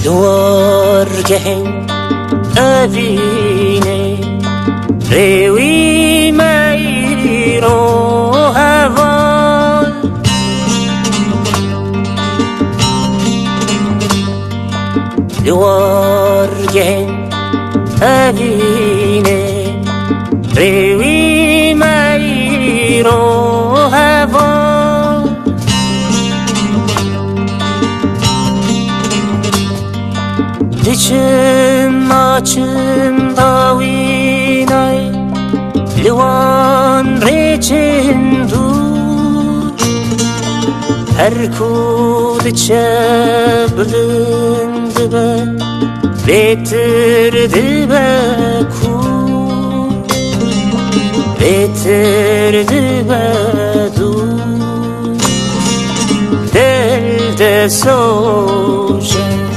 دوارگهن اوینه روی میرو هوال دوارگهن اوینه روی میرو هوال دچم ماچم داوینای لوان ریچن دو هر کود چه بلند به بهتر دبه کو بهتر دبه دو دل دسوشه